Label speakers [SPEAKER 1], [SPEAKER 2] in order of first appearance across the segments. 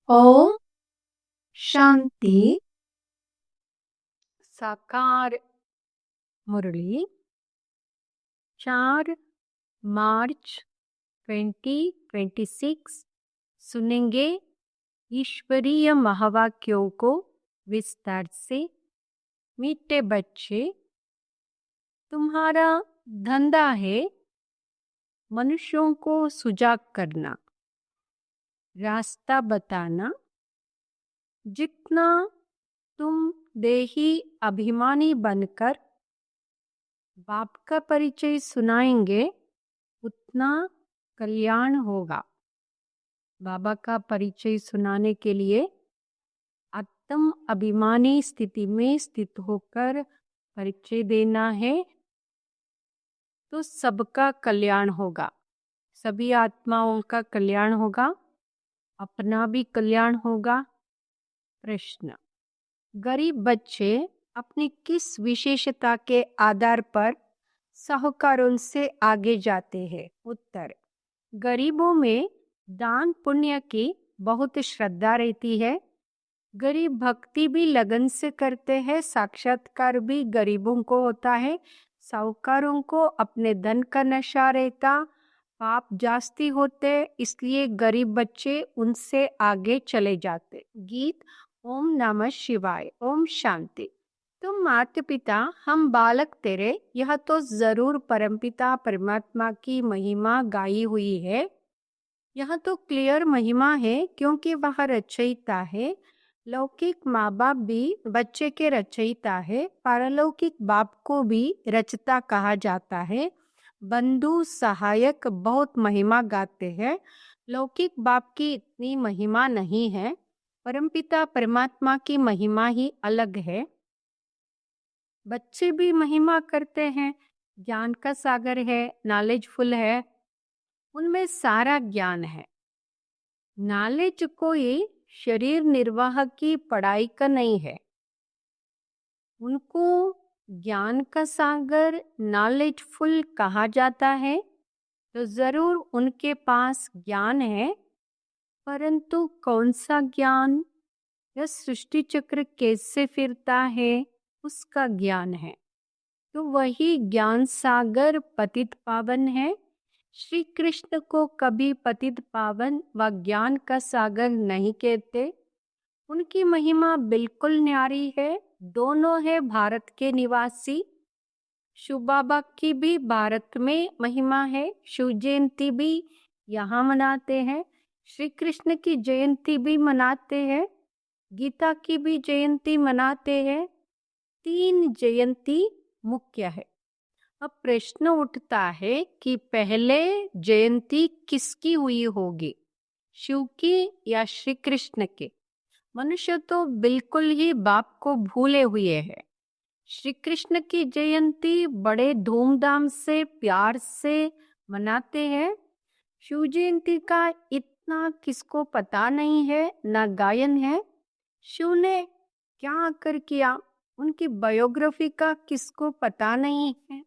[SPEAKER 1] ओम शांति।
[SPEAKER 2] साकार मुरली 4 मार्च 2026 सुनेंगे ईश्वरीय महावाक्यों को विस्तार से। मीठे बच्चे, तुम्हारा धंधा है मनुष्यों को सुजाग करना, रास्ता बताना। जितना तुम देही अभिमानी बनकर बाप का परिचय सुनाएंगे उतना कल्याण होगा। बाबा का परिचय सुनाने के लिए आत्म अभिमानी स्थिति में स्थित होकर परिचय देना है, तो सबका कल्याण होगा, सभी आत्माओं का कल्याण होगा, अपना भी कल्याण होगा। प्रश्न: गरीब बच्चे अपनी किस विशेषता के आधार पर साहूकारों से आगे जाते हैं? उत्तर: गरीबों में दान पुण्य की बहुत श्रद्धा रहती है। गरीब भक्ति भी लगन से करते हैं, साक्षात्कार भी गरीबों को होता है। साहूकारों को अपने धन का नशा रहता, पाप जास्ती होते, इसलिए गरीब बच्चे उनसे आगे चले जाते। गीत ओम नमः शिवाय। ओम शांति। तुम माता पिता, हम बालक तेरे, यह तो जरूर परमपिता परमात्मा की महिमा गाई हुई है। यह तो क्लियर महिमा है, क्योंकि वह रचयिता है। लौकिक माँ बाप भी बच्चे के रचयिता है, पारलौकिक बाप को भी रचता कहा जाता है। बंधु सहायक बहुत महिमा गाते हैं। लौकिक बाप की इतनी महिमा नहीं है, परमपिता परमात्मा की महिमा ही अलग है। बच्चे भी महिमा करते हैं, ज्ञान का सागर है, नॉलेजफुल है, उनमें सारा ज्ञान है। नॉलेज कोई शरीर निर्वाह की पढ़ाई का नहीं है। उनको ज्ञान का सागर नॉलेजफुल कहा जाता है, तो जरूर उनके पास ज्ञान है, परंतु कौन सा ज्ञान, यह सृष्टि चक्र कैसे फिरता है, उसका ज्ञान है। तो वही ज्ञान सागर पतित पावन है। श्री कृष्ण को कभी पतित पावन व ज्ञान का सागर नहीं कहते। उनकी महिमा बिल्कुल न्यारी है। दोनों है भारत के निवासी। शिव बाबा की भी भारत में महिमा है, शिव जयंती भी यहाँ मनाते हैं। श्री कृष्ण की जयंती भी मनाते हैं, गीता की भी जयंती मनाते हैं। 3 जयंती मुख्य है। अब प्रश्न उठता है कि पहले जयंती किसकी हुई होगी, शिव की या श्री कृष्ण की? मनुष्य तो बिल्कुल ही बाप को भूले हुए हैं। श्री कृष्ण की जयंती बड़े धूमधाम से प्यार से मनाते हैं। शिव जयंती का इतना किसको पता नहीं है, ना गायन है। शिव ने क्या आकर किया, उनकी बायोग्राफी का किसको पता नहीं है।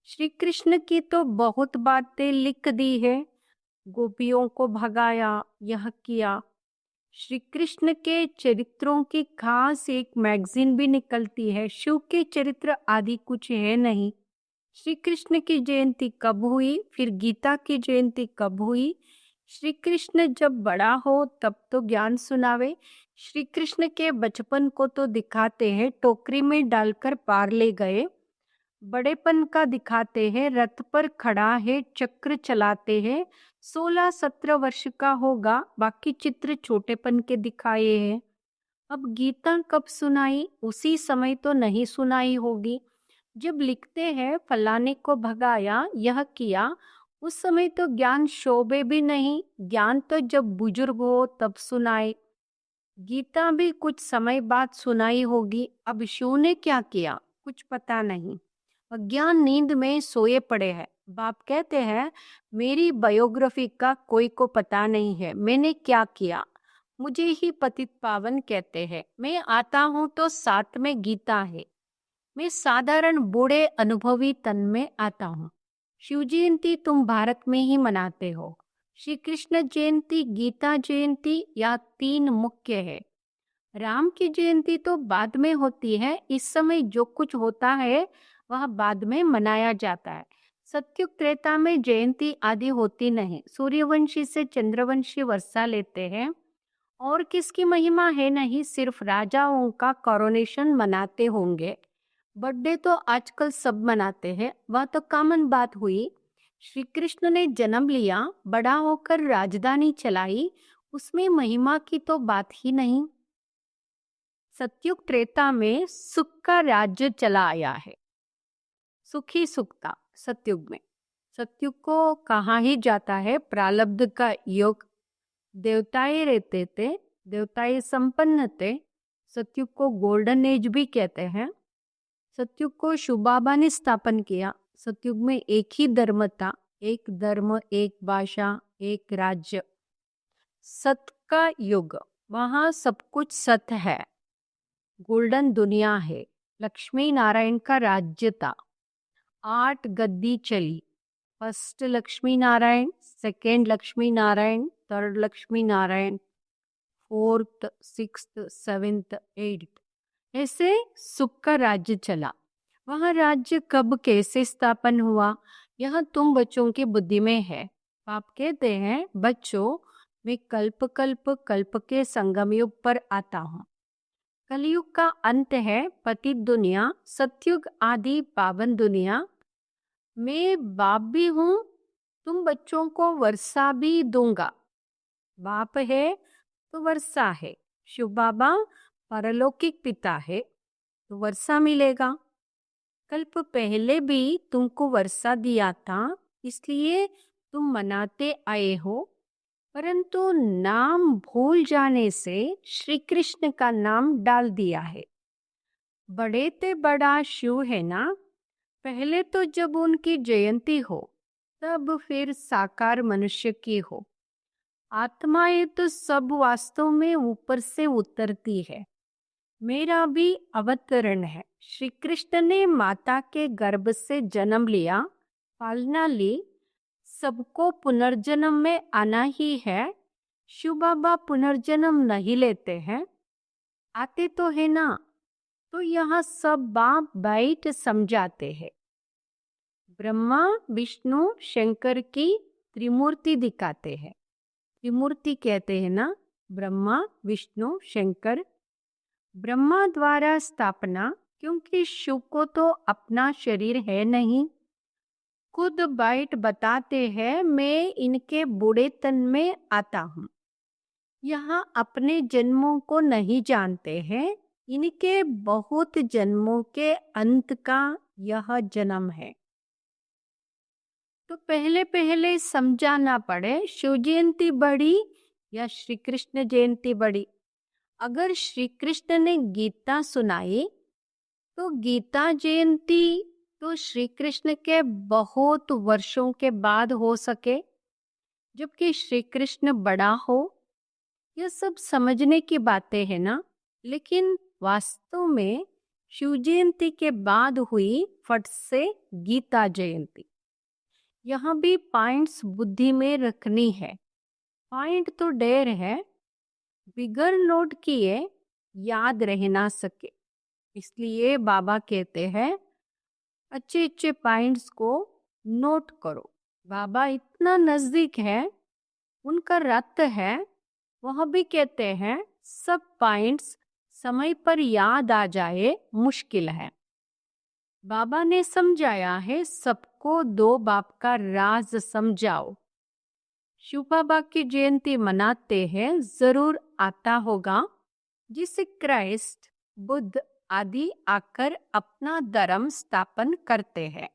[SPEAKER 2] श्री कृष्ण की तो बहुत बातें लिख दी है, गोपियों को भगाया, यह किया। श्री कृष्ण के चरित्रों की खास एक मैगजीन भी निकलती है। शिव के चरित्र आदि कुछ है नहीं। श्री कृष्ण की जयंती कब हुई, फिर गीता की जयंती कब हुई? श्री कृष्ण जब बड़ा हो तब तो ज्ञान सुनावे। श्री कृष्ण के बचपन को तो दिखाते हैं, टोकरी में डालकर पार ले गए। बड़ेपन का दिखाते हैं, रथ पर खड़ा है, चक्र चलाते हैं। 16-17 वर्ष का होगा, बाकी चित्र छोटेपन के दिखाए हैं। अब गीता कब सुनाई, उसी समय तो नहीं सुनाई होगी। जब लिखते हैं फलाने को भगाया, यह किया, उस समय तो ज्ञान शोभे भी नहीं। ज्ञान तो जब बुजुर्ग हो तब सुनाए। गीता भी कुछ समय बाद सुनाई होगी। अब शिव ने क्या किया, कुछ पता नहीं। अज्ञान नींद में सोए पड़े हैं। बाप कहते हैं मेरी बायोग्राफी का कोई को पता नहीं है, मैंने क्या किया। मुझे ही पतित पावन कहते हैं। मैं आता हूँ तो साथ में गीता है। मैं साधारण बूढ़े अनुभवी तन में आता हूँ। शिव जयंती तुम भारत में ही मनाते हो। श्री कृष्ण जयंती, गीता जयंती या तीन मुख्य है। राम की जयंती तो बाद में होती है। इस समय जो कुछ होता है वह बाद में मनाया जाता है। सत्युग त्रेता में जयंती आदि होती नहीं। सूर्यवंशी से चंद्रवंशी वर्षा लेते हैं और किसकी महिमा है नहीं, सिर्फ राजाओं का कोरोनेशन मनाते होंगे। बर्थडे तो आजकल सब मनाते हैं, वह तो कॉमन बात हुई। श्री कृष्ण ने जन्म लिया, बड़ा होकर राजधानी चलाई, उसमें महिमा की तो बात ही नहीं। सतयुग त्रेता में सुख का राज्य चला आया है। सुखी सुखता सतयुग में। सतयुग को कहा ही जाता है प्रारब्ध का युग। देवताएं रहते थे, देवताएं संपन्न थे। सतयुग को गोल्डन एज भी कहते हैं। सतयुग को शिव बाबा ने स्थापन किया। सतयुग में एक ही धर्म था, एक धर्म, एक भाषा, एक राज्य। सत का युग, वहां सब कुछ सत है, गोल्डन दुनिया है। लक्ष्मी नारायण का राज्य था। 8 गद्दी चली। First Lakshmi Narayan, second Lakshmi Narayan, third Lakshmi Narayan, fourth, sixth, seventh, eighth, ऐसे सुख का राज्य चला। वह राज्य कब कैसे स्थापन हुआ, यह तुम बच्चों की बुद्धि में है। आप कहते हैं बच्चों, मैं कल्प कल्प कल्प के संगम युग पर आता हूँ। कलयुग का अंत है पतित दुनिया, सतयुग आदि पावन दुनिया। मैं बाप भी हूँ, तुम बच्चों को वर्षा भी दूंगा। बाप है तो वर्षा है। शिव बाबा परलौकिक पिता है तो वर्षा मिलेगा। कल्प पहले भी तुमको वर्षा दिया था, इसलिए तुम मनाते आए हो। परंतु नाम भूल जाने से श्री कृष्ण का नाम डाल दिया है। बड़े ते बड़ा शिव है ना। पहले तो जब उनकी जयंती हो तब फिर साकार मनुष्य की हो। आत्माएं तो सब वास्तव में ऊपर से उतरती है। मेरा भी अवतरण है। श्री कृष्ण ने माता के गर्भ से जन्म लिया, पालना ली, सबको पुनर्जन्म में आना ही है। शिव बाबा पुनर्जन्म नहीं लेते हैं, आते तो है ना। तो यहाँ सब बाप बैठ समझाते हैं। ब्रह्मा विष्णु शंकर की त्रिमूर्ति दिखाते हैं। त्रिमूर्ति कहते हैं ना, ब्रह्मा विष्णु शंकर। ब्रह्मा द्वारा स्थापना, क्योंकि शिव को तो अपना शरीर है नहीं। खुद बैठ बताते हैं मैं इनके बूढ़ेपन में आता हूँ। यहाँ अपने जन्मों को नहीं जानते हैं, इनके बहुत जन्मों के अंत का यह जन्म है। तो पहले पहले समझाना पड़े, शिव जयंती बड़ी या श्री कृष्ण जयंती बड़ी। अगर श्री कृष्ण ने गीता सुनाई तो गीता जयंती तो श्री कृष्ण के बहुत वर्षों के बाद हो सके, जबकि श्री कृष्ण बड़ा हो। यह सब समझने की बातें है ना। लेकिन वास्तव में शिव जयंती के बाद हुई फट से गीता जयंती। यहाँ भी पॉइंट्स बुद्धि में रखनी है। पॉइंट तो ढेर है, बिगर नोट किए याद रह ना सके, इसलिए बाबा कहते हैं अच्छे अच्छे पॉइंट्स को नोट करो। बाबा इतना नजदीक है, उनका रथ है, वह भी कहते हैं सब पॉइंट्स समय पर याद आ जाए मुश्किल है। बाबा ने समझाया है सबको दो बाप का राज समझाओ। शिव बाबा की जयंती मनाते हैं, जरूर आता होगा, जिसे क्राइस्ट बुद्ध आदि आकर अपना धर्म स्थापन करते हैं।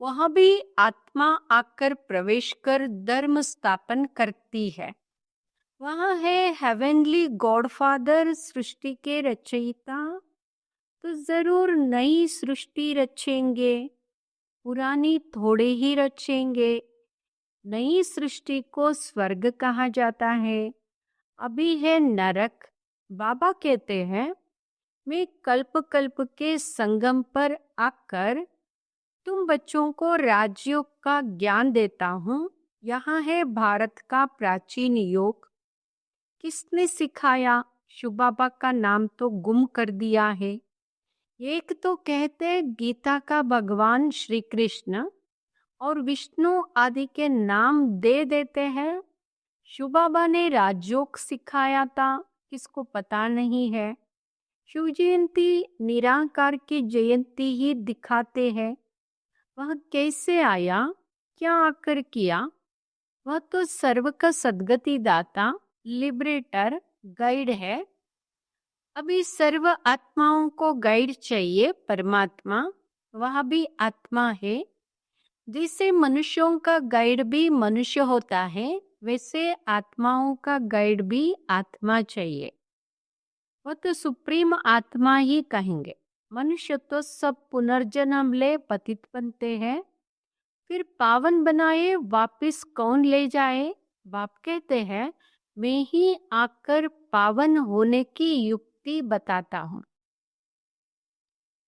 [SPEAKER 2] वह भी आत्मा आकर प्रवेश कर धर्म स्थापन करती है। वह है हेवनली गॉडफादर, सृष्टि के रचयिता, तो जरूर नई सृष्टि रचेंगे, पुरानी थोड़े ही रचेंगे। नई सृष्टि को स्वर्ग कहा जाता है, अभी है नरक। बाबा कहते हैं मैं कल्प कल्प के संगम पर आकर तुम बच्चों को राजयोग का ज्ञान देता हूँ, यहाँ है भारत का प्राचीन योग। किसने सिखाया? शिव बाबा का नाम तो गुम कर दिया है। एक तो कहते हैं गीता का भगवान श्री कृष्ण और विष्णु आदि के नाम दे देते हैं। शिव बाबा ने राजयोग सिखाया था, किसको पता नहीं है। शिव जयंती निराकार की जयंती ही दिखाते हैं। वह कैसे आया, क्या आकर किया? वह तो सर्व का सद्गति दाता, लिबरेटर, गाइड है। अभी सर्व आत्माओं को गाइड चाहिए परमात्मा, वह भी आत्मा है। जैसे मनुष्यों का गाइड भी मनुष्य होता है, वैसे आत्माओं का गाइड भी आत्मा चाहिए। वह तो सुप्रीम आत्मा ही कहेंगे। मनुष्य तो सब पुनर्जन्म ले पतित बनते हैं, फिर पावन बनाए वापिस कौन ले जाए? बाप कहते हैं मैं ही आकर पावन होने की युक्ति बताता हूँ,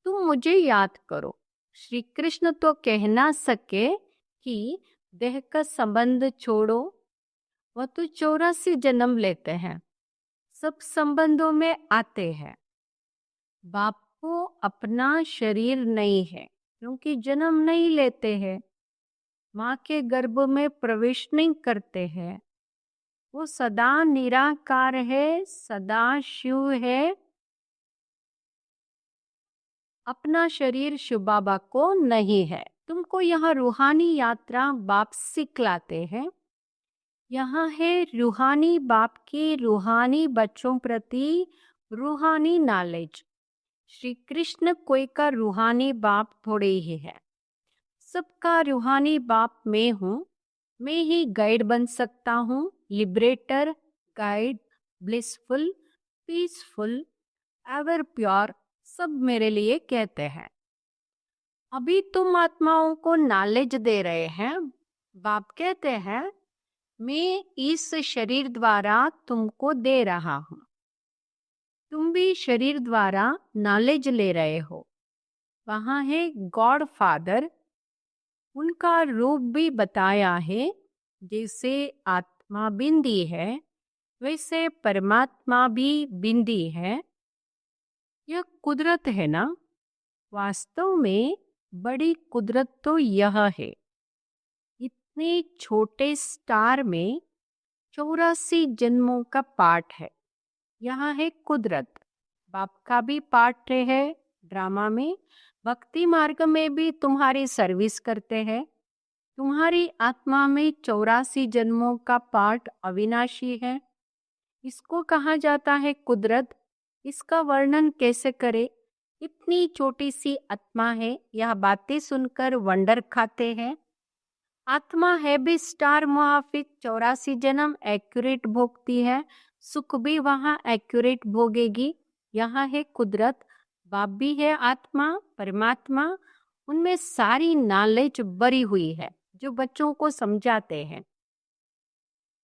[SPEAKER 2] तुम मुझे याद करो। श्री कृष्ण तो कह ना सके कि देह का संबंध छोड़ो, वह तो 84 जन्म लेते हैं, सब संबंधों में आते हैं। बाप को अपना शरीर नहीं है, क्योंकि जन्म नहीं लेते हैं, माँ के गर्भ में प्रवेश नहीं करते हैं। वो सदा निराकार है, सदा शिव है। अपना शरीर शिव बाबा को नहीं है। तुमको यहाँ रूहानी यात्रा बाप सिखलाते हैं। यहाँ है रूहानी बाप की रूहानी बच्चों प्रति रूहानी नॉलेज। श्री कृष्ण कोई का रूहानी बाप थोड़े ही है, सबका रूहानी बाप मैं हूँ। मैं ही गाइड बन सकता हूँ, liberator, guide, blissful, peaceful, ever pure, सब मेरे लिए कहते हैं। अभी तुम आत्माओं को नॉलेज दे रहे हैं। बाप कहते हैं मैं इस शरीर द्वारा तुमको दे रहा हूँ, तुम भी शरीर द्वारा नॉलेज ले रहे हो। वहाँ है गॉड फादर, उनका रूप भी बताया है। जैसे आत्मा बिंदी है, वैसे परमात्मा भी बिंदी है। यह कुदरत है ना? वास्तव में बड़ी कुदरत तो यह है, इतने छोटे स्टार में 84 जन्मों का पार्ट है। यहाँ है कुदरत। बाप का भी पार्ट है ड्रामा में। भक्ति मार्ग में भी तुम्हारी सर्विस करते हैं। तुम्हारी आत्मा में 84 जन्मों का पार्ट अविनाशी है। इसको कहा जाता है कुदरत। इसका वर्णन कैसे करे? इतनी छोटी सी आत्मा है, यह बातें सुनकर वंडर खाते हैं। आत्मा है भी स्टार मुआफिक 84 जन्म एक्यूरेट भोगती है, सुख भी वहाँ एक्यूरेट भोगेगी। यहाँ है कुदरत। बाप भी है आत्मा, परमात्मा, उनमें सारी नॉलेज भरी हुई है जो बच्चों को समझाते हैं।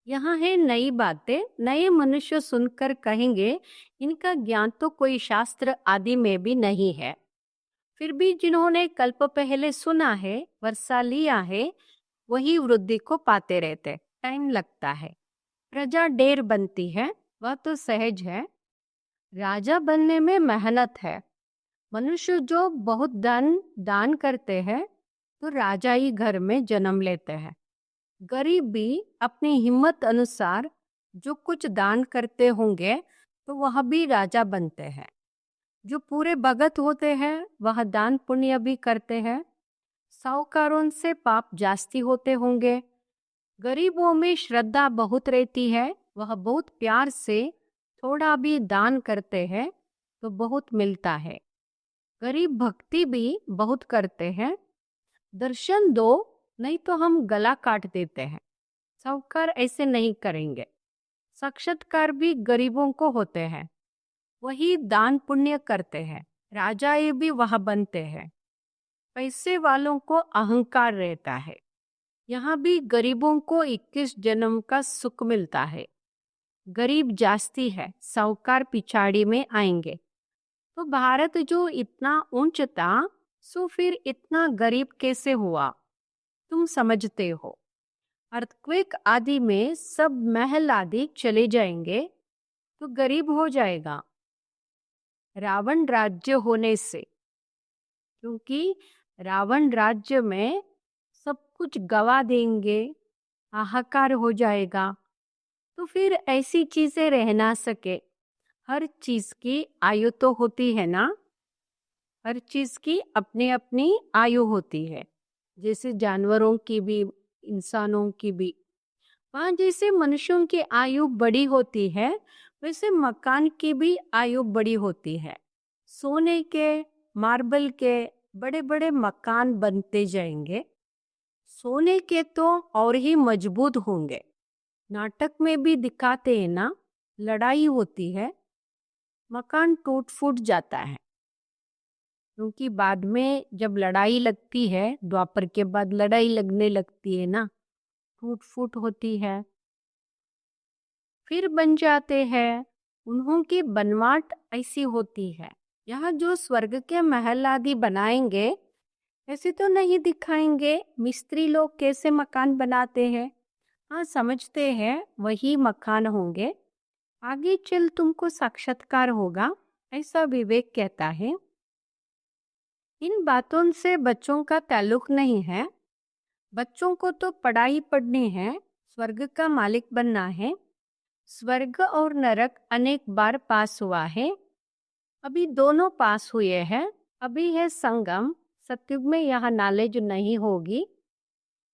[SPEAKER 2] यहाँ है नई बातें। नए मनुष्य सुनकर कहेंगे इनका ज्ञान तो कोई शास्त्र आदि में भी नहीं है। फिर भी जिन्होंने कल्प पहले सुना है, वर्षा लिया है, वही वृद्धि को पाते रहते। टाइम लगता है, प्रजा ढेर बनती है, वह तो सहज है। राजा बनने में मेहनत है। मनुष्य जो बहुत दान करते हैं तो राजा ही घर में जन्म लेते हैं। गरीब भी अपनी हिम्मत अनुसार जो कुछ दान करते होंगे तो वह भी राजा बनते हैं। जो पूरे भगत होते हैं वह दान पुण्य भी करते हैं। साहूकारों से पाप जास्ती होते होंगे। गरीबों में श्रद्धा बहुत रहती है, वह बहुत प्यार से थोड़ा भी दान करते हैं तो बहुत मिलता है। गरीब भक्ति भी बहुत करते हैं। दर्शन दो नहीं तो हम गला काट देते हैं। साहूकार ऐसे नहीं करेंगे। साक्षात्कार भी गरीबों को होते हैं, वही दान पुण्य करते हैं। राजा ये भी वह बनते हैं। पैसे वालों को अहंकार रहता है। यहाँ भी गरीबों को 21 जन्म का सुख मिलता है। गरीब जास्ती है, साहूकार पिछाड़ी में आएंगे। तो भारत जो इतना ऊंच था, सो फिर इतना गरीब कैसे हुआ? तुम समझते हो। अर्थक्वेक आदि में सब महल आदि चले जाएंगे तो गरीब हो जाएगा रावण राज्य होने से, क्योंकि रावण राज्य में सब कुछ गवा देंगे, हाहाकार हो जाएगा। तो फिर ऐसी चीजें रह ना सके। हर चीज की आयु तो होती है ना, हर चीज की अपनी अपनी आयु होती है, जैसे जानवरों की भी, इंसानों की भी। वहाँ जैसे मनुष्यों की आयु बड़ी होती है, वैसे मकान की भी आयु बड़ी होती है। सोने के, मार्बल के बड़े बड़े मकान बनते जाएंगे। सोने के तो और ही मजबूत होंगे। नाटक में भी दिखाते हैं ना, लड़ाई होती है, मकान टूट फूट जाता है। क्योंकि बाद में जब लड़ाई लगती है, द्वापर के बाद लड़ाई लगने लगती है ना, टूट फूट होती है, फिर बन जाते हैं। उन्हों की बनवाट ऐसी होती है। यहाँ जो स्वर्ग के महल आदि बनाएंगे, ऐसे तो नहीं दिखाएंगे मिस्त्री लोग कैसे मकान बनाते हैं। हाँ, समझते हैं वही मकान होंगे। आगे चल तुमको साक्षात्कार होगा, ऐसा विवेक कहता है। इन बातों से बच्चों का ताल्लुक नहीं है। बच्चों को तो पढ़ाई पढ़नी है, स्वर्ग का मालिक बनना है। स्वर्ग और नरक अनेक बार पास हुआ है, अभी दोनों पास हुए हैं। अभी है संगम, सतयुग में यहाँ नॉलेज नहीं होगी।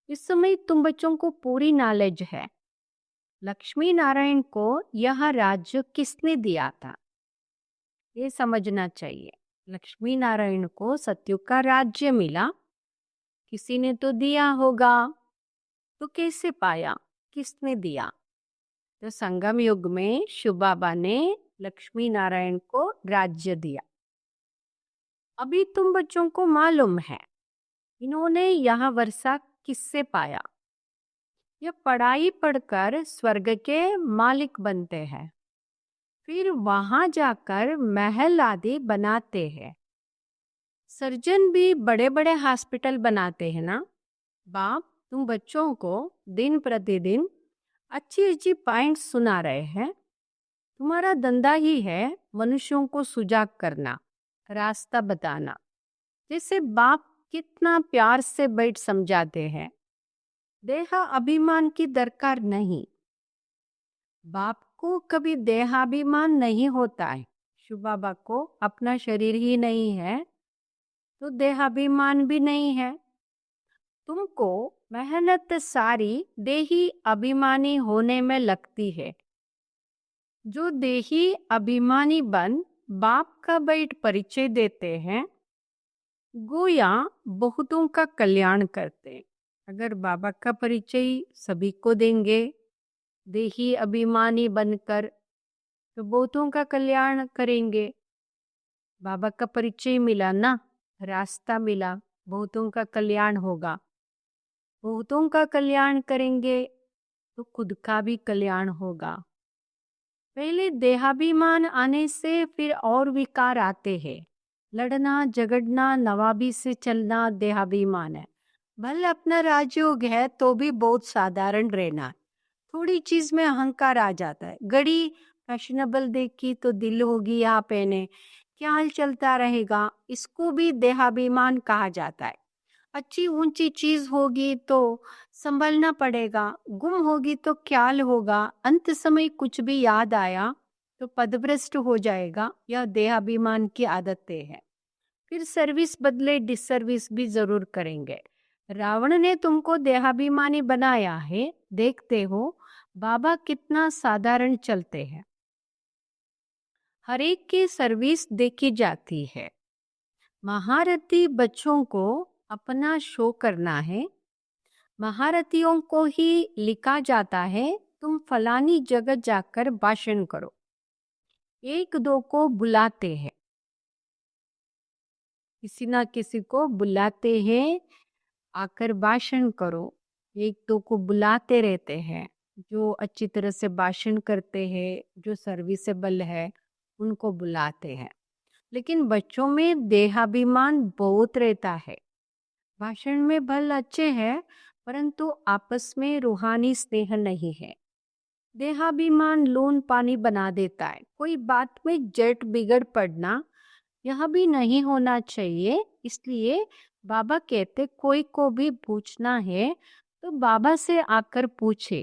[SPEAKER 2] इस समय तुम बच्चों को पूरी नॉलेज है। लक्ष्मी नारायण को यह राज्य किसने दिया था, ये समझना चाहिए। लक्ष्मी नारायण को सतयुग का राज्य मिला, किसी ने तो दिया होगा। तो कैसे पाया, किसने दिया? तो संगम युग में शिव बाबा ने लक्ष्मी नारायण को राज्य दिया। अभी तुम बच्चों को मालूम है इन्होंने यह वर्षा किससे पाया। यह पढ़ाई पढ़कर स्वर्ग के मालिक बनते हैं, फिर वहां जाकर महल आदि बनाते हैं। सर्जन भी बड़े बड़े हॉस्पिटल बनाते हैं ना। बाप, तुम बच्चों को दिन प्रतिदिन अच्छी अच्छी पॉइंट सुना रहे हैं। तुम्हारा धंधा ही है मनुष्यों को सुजाग करना, रास्ता बताना। जैसे बाप कितना प्यार से बैठ समझाते हैं। देहा अभिमान की दरकार नहीं। बाप को कभी देहाभिमान नहीं होता है। शिव बाबा को अपना शरीर ही नहीं है, तो देहाभिमान भी नहीं है। तुमको मेहनत सारी देही अभिमानी होने में लगती है। जो देही अभिमानी बन बाप का बैठ परिचय देते हैं, गोया बहुतों का कल्याण करते। अगर बाबा का परिचय सभी को देंगे देही अभिमानी बनकर, तो बहुतों का कल्याण करेंगे। बाबा का परिचय मिला ना, रास्ता मिला, बहुतों का कल्याण होगा। बहुतों का कल्याण करेंगे तो खुद का भी कल्याण होगा। पहले देहाभिमान आने से फिर और विकार आते हैं। लड़ना झगड़ना, नवाबी से चलना देहाभिमान है। भले अपना राजयोग है तो भी बहुत साधारण रहना। थोड़ी चीज में अहंकार आ जाता है। घड़ी फैशनेबल देखी तो दिल होगी यहाँ पहने, क्या हाल चलता रहेगा, इसको भी देहाभिमान कहा जाता है। अच्छी ऊंची चीज होगी तो संभलना पड़ेगा, गुम होगी तो ख्याल होगा, अंत समय कुछ भी याद आया तो पदभ्रष्ट हो जाएगा। यह देहाभिमान की आदतें है। फिर सर्विस बदले डिसर्विस भी जरूर करेंगे। रावण ने तुमको देहाभिमानी बनाया है। देखते हो बाबा कितना साधारण चलते हैं। हर एक की सर्विस देखी जाती है। महारथी बच्चों को अपना शो करना है। महारथियों को ही लिखा जाता है तुम फलानी जगह जाकर भाषण करो। एक दो को बुलाते हैं, किसी ना किसी को बुलाते हैं, आकर भाषण करो। एक दो को बुलाते रहते हैं, जो अच्छी तरह से भाषण करते हैं, जो सर्विसेबल है, उनको बुलाते हैं। लेकिन बच्चों में देहाभिमान बहुत रहता है। भाषण में भल अच्छे हैं, परंतु आपस में रूहानी स्नेह नहीं है। देहाभिमान लोन पानी बना देता है। कोई बात में जट बिगड़ पड़ना यह भी नहीं होना चाहिए। इसलिए बाबा कहते कोई को भी पूछना है तो बाबा से आकर पूछे।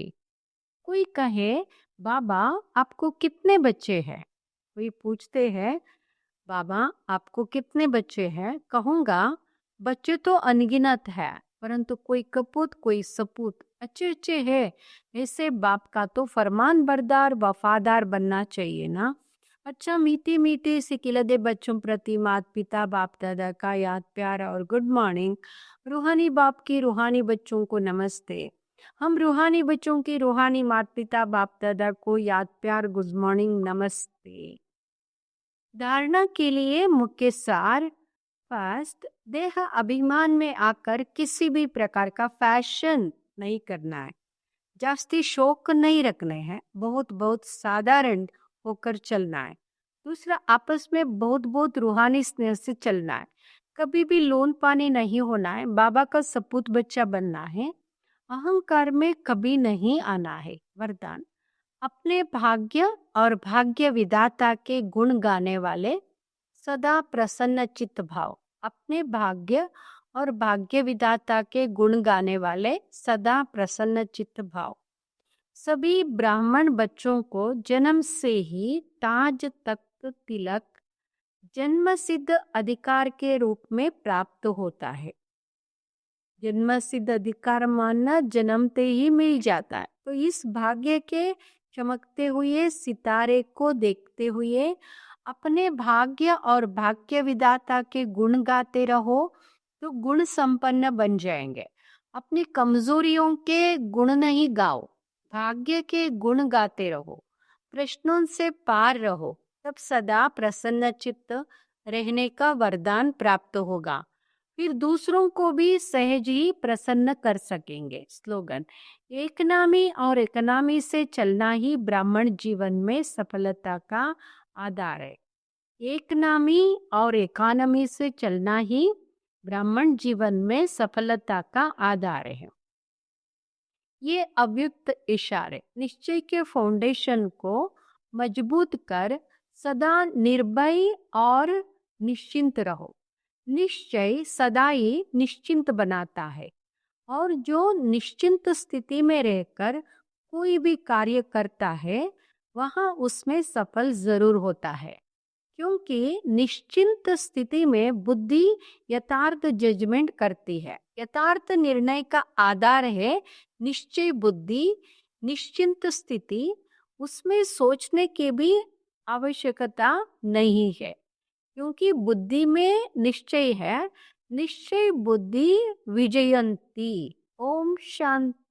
[SPEAKER 2] कोई कहे बाबा आपको कितने बच्चे हैं? कोई पूछते हैं बाबा आपको कितने बच्चे हैं? कहूंगा बच्चे तो अनगिनत है, परंतु कोई कपूत कोई सपूत अच्छे अच्छे है। ऐसे बाप का तो फरमान बरदार वफादार बनना चाहिए ना। अच्छा, मीठी मीठी सिकिलदे बच्चों प्रति माता पिता बाप दादा का याद प्यार और गुड मॉर्निंग। रूहानी बाप की रूहानी बच्चों को नमस्ते। हम रूहानी बच्चों की रूहानी माता पिता बाप दादा को याद प्यार गुड मॉर्निंग नमस्ते। धारणा के लिए मुख्य सार। फर्स्ट, देह अभिमान में आकर किसी भी प्रकार का फैशन नहीं करना है, जास्ती शौक नहीं रखने हैं, बहुत बहुत साधारण होकर चलना है। दूसरा, आपस में बहुत बहुत रूहानी स्नेह से चलना है, कभी भी लोन पानी नहीं होना है, बाबा का सपूत बच्चा बनना है, अहंकार में कभी नहीं आना है। वरदान, अपने भाग्य और भाग्य विधाता के गुण गाने वाले सदा प्रसन्न चित्त भाव। अपने भाग्य और भाग्य विधाता के गुण गाने वाले सदा प्रसन्न चित्त भाव। सभी ब्राह्मण बच्चों को जन्म से ही ताज तख्त तिलक जन्म सिद्ध अधिकार के रूप में प्राप्त होता है। जन्म सिद्ध अधिकार मानना जन्मते ही मिल जाता है। तो इस भाग्य के चमकते हुए सितारे को देखते हुए अपने भाग्य और भाग्य विधाता के गुण गाते रहो तो गुण संपन्न बन जाएंगे। अपनी कमजोरियों के गुण नहीं गाओ, भाग्य के गुण गाते रहो, प्रश्नों से पार रहो, तब सदा प्रसन्न चित्त रहने का वरदान प्राप्त होगा। फिर दूसरों को भी सहज ही प्रसन्न कर सकेंगे। स्लोगन, एक नामी और इकोनॉमी से चलना ही ब्राह्मण जीवन में सफलता का आधार है। एक नामी और इकोनॉमी से चलना ही ब्राह्मण जीवन में सफलता का आधार है। ये अव्यक्त इशारे निश्चय के फाउंडेशन को मजबूत कर सदा निर्भय और निश्चिंत रहो। निश्चय सदा ही निश्चिंत बनाता है और जो निश्चिंत स्थिति में रहकर कोई भी कार्य करता है वहां उसमें सफल जरूर होता है, क्योंकि निश्चिंत स्थिति में बुद्धि यथार्थ जजमेंट करती है। यथार्थ निर्णय का आधार है निश्चय बुद्धि। निश्चिंत स्थिति, उसमें सोचने की भी आवश्यकता नहीं है, क्योंकि बुद्धि में निश्चय है। निश्चय बुद्धि विजयंती। ओम शांति।